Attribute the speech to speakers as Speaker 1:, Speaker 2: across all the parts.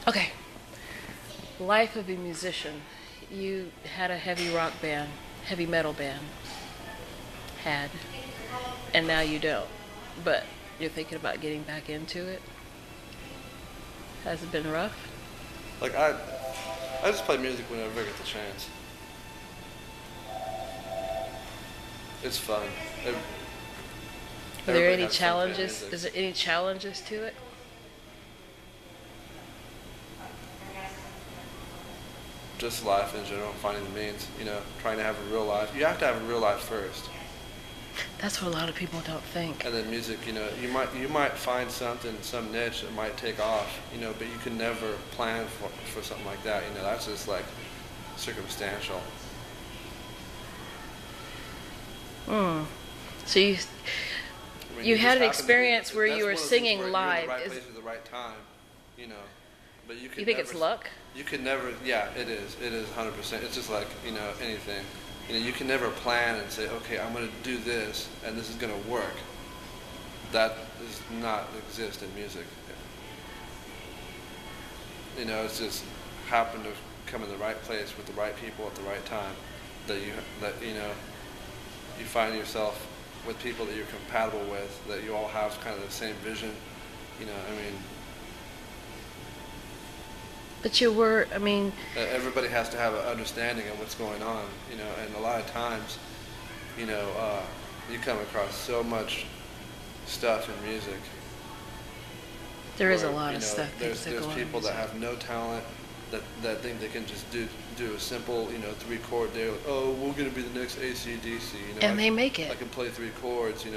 Speaker 1: Okay, life of a musician. You had a heavy rock band, heavy metal band, had, and now you don't. But you're thinking about getting back into it. Has it been rough?
Speaker 2: Like I just play music whenever I get the chance. It's fun.
Speaker 1: Are there
Speaker 2: Everybody
Speaker 1: any
Speaker 2: has fun playing
Speaker 1: challenges?
Speaker 2: music.
Speaker 1: Is there any challenges to it?
Speaker 2: Just life in general, finding the means. Trying to have a real life. You have to have a real life first,
Speaker 1: That's what a lot of people don't think.
Speaker 2: and then music. You might find something, some niche that might take off. But you can never plan for something like that. That's just like circumstantial.
Speaker 1: Hmm. So you
Speaker 2: I mean,
Speaker 1: you
Speaker 2: you just
Speaker 1: had an
Speaker 2: happen to be.
Speaker 1: experience where
Speaker 2: That's
Speaker 1: you were
Speaker 2: one of the things
Speaker 1: singing
Speaker 2: where you're in the
Speaker 1: live.
Speaker 2: right
Speaker 1: Is
Speaker 2: place at the right time. You know, but you
Speaker 1: you
Speaker 2: can
Speaker 1: think
Speaker 2: never.
Speaker 1: it's luck?
Speaker 2: You can never. Yeah, it is. It is 100%. It's just like anything. You can never plan and say, okay, I'm going to do this and this is going to work. That does not exist in music. It's just happened to come in the right place with the right people at the right time. You find yourself with people that you're compatible with, that you all have kind of the same vision. I mean,
Speaker 1: But you were, I mean,
Speaker 2: everybody has to have an understanding of what's going on. And a lot of times, you come across so much stuff in music.
Speaker 1: there is a
Speaker 2: Where,
Speaker 1: lot of stuff
Speaker 2: there's
Speaker 1: that go on in
Speaker 2: people that
Speaker 1: music.
Speaker 2: have no talent that think they can just do a simple 3-chord deal. Oh, we're gonna be the next AC/DC.
Speaker 1: And they make
Speaker 2: I
Speaker 1: it.
Speaker 2: can play 3 chords. And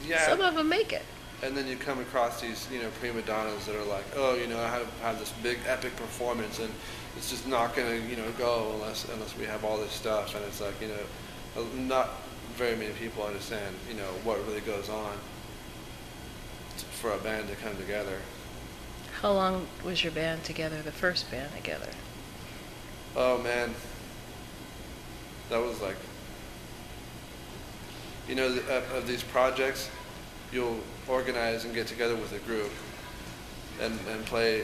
Speaker 2: yeah.
Speaker 1: Some of them make it.
Speaker 2: And then you come across these, prima donnas that are like, oh, I have this big epic performance, and it's just not gonna, go unless we have all this stuff. And it's like, not very many people understand, what really goes on for a band to come together.
Speaker 1: How long was your band together, the first band together?
Speaker 2: Oh man, that was like, of these projects, you'll organize and get together with a group and play,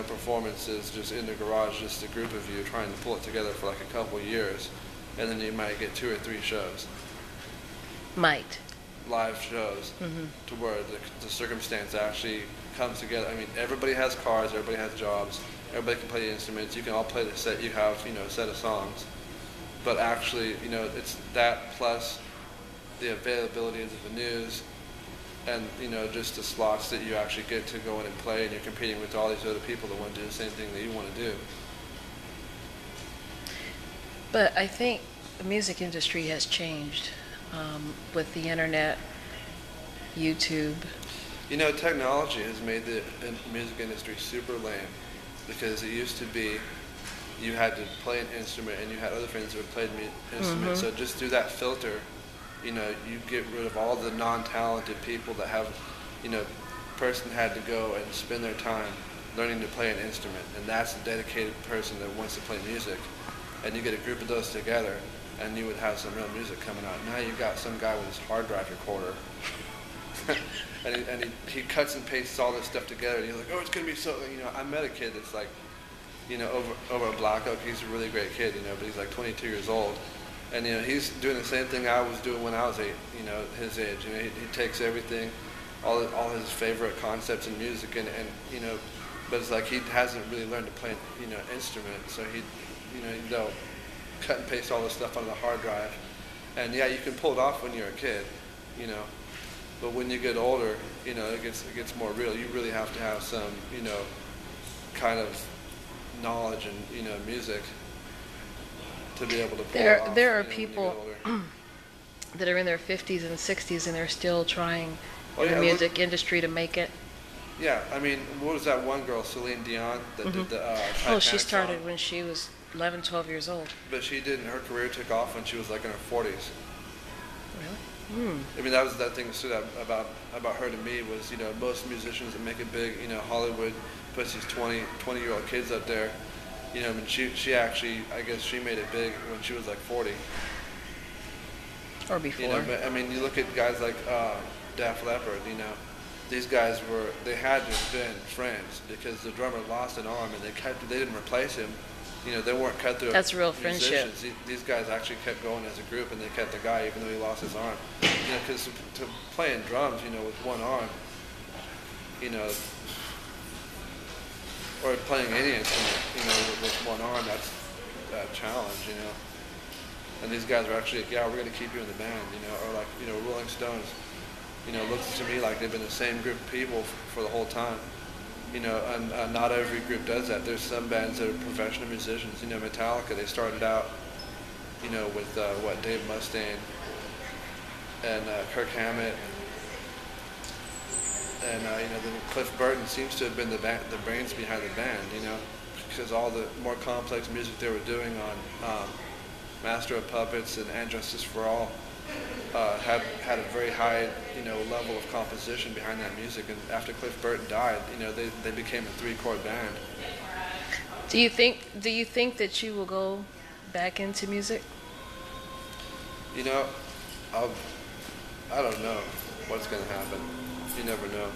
Speaker 2: performances just in the garage, just a group of you trying to pull it together for like a couple of years, and then you might get 2 or 3 shows,
Speaker 1: Might.
Speaker 2: live shows,
Speaker 1: Hmm.
Speaker 2: to where the circumstance actually comes together. I mean, everybody has cars, everybody has jobs, everybody can play the instruments, you can all play the set, you have, a set of songs, but actually, it's that plus the availability of the venues, and just the slots that you actually get to go in and play, and you're competing with all these other people that want to do the same thing that you want to do.
Speaker 1: But I think the music industry has changed with the internet, YouTube.
Speaker 2: Technology has made the music industry super lame, because it used to be you had to play an instrument and you had other friends who played instruments. So just through that filter, you get rid of all the non-talented people that have, person had to go and spend their time learning to play an instrument, and that's a dedicated person that wants to play music, and you get a group of those together, and you would have some real music coming out. Now you got some guy with his hard drive recorder, and he cuts and pastes all this stuff together, and he's like, oh, it's gonna be so. I met a kid that's like, over a Black Oak. He's a really great kid, but he's like 22 years old. And he's doing the same thing I was doing when I was his age. He takes everything, all his favorite concepts in music, and but it's like he hasn't really learned to play an instrument. So they'll cut and paste all this stuff onto the hard drive, and yeah, you can pull it off when you're a kid, but when you get older, it gets more real. You really have to have some kind of knowledge and music to be able to pull it off.
Speaker 1: There are
Speaker 2: when you get
Speaker 1: people
Speaker 2: older.
Speaker 1: that are in their 50s and 60s and they're still trying in the
Speaker 2: Yeah,
Speaker 1: music industry to make it.
Speaker 2: Yeah, I mean, what was that one girl, Celine Dion, that did the Titanic
Speaker 1: Oh, she started
Speaker 2: song?
Speaker 1: when she was 11, 12 years old.
Speaker 2: But she didn't. Her career took off when she was like in her 40s.
Speaker 1: Really? Hmm.
Speaker 2: I mean, that was that thing that stood out about her to me was, most musicians that make it big, Hollywood puts these 20-year-old kids up there. I mean, she actually, I guess she made it big when she was like 40.
Speaker 1: Or before.
Speaker 2: But I mean, you look at guys like Leppard, these guys they had to have been friends because the drummer lost an arm and they didn't replace him. You know, they weren't cutthroat
Speaker 1: That's real friendship.
Speaker 2: musicians. These guys actually kept going as a group, and they kept the guy even though he lost his arm. You know, because to playing drums, you know, with one arm, you know, or playing any instrument, you know, with one arm, that's a challenge, you know. And these guys are actually like, yeah, we're going to keep you in the band, you know, or like, you know, Rolling Stones, you know, looks to me like they've been the same group of people for the whole time. You know, and not every group does that. There's some bands that are professional musicians. You know, Metallica, they started out, you know, with Dave Mustaine and Kirk Hammett, and you know, then Cliff Burton seems to have been the brains behind the band. You know, because all the more complex music they were doing on Master of Puppets and Justice for All had a very high, you know, level of composition behind that music. And after Cliff Burton died, you know, they became a 3-chord band.
Speaker 1: Do you think that you will go back into music?
Speaker 2: You know, I don't know what's going to happen. You never know.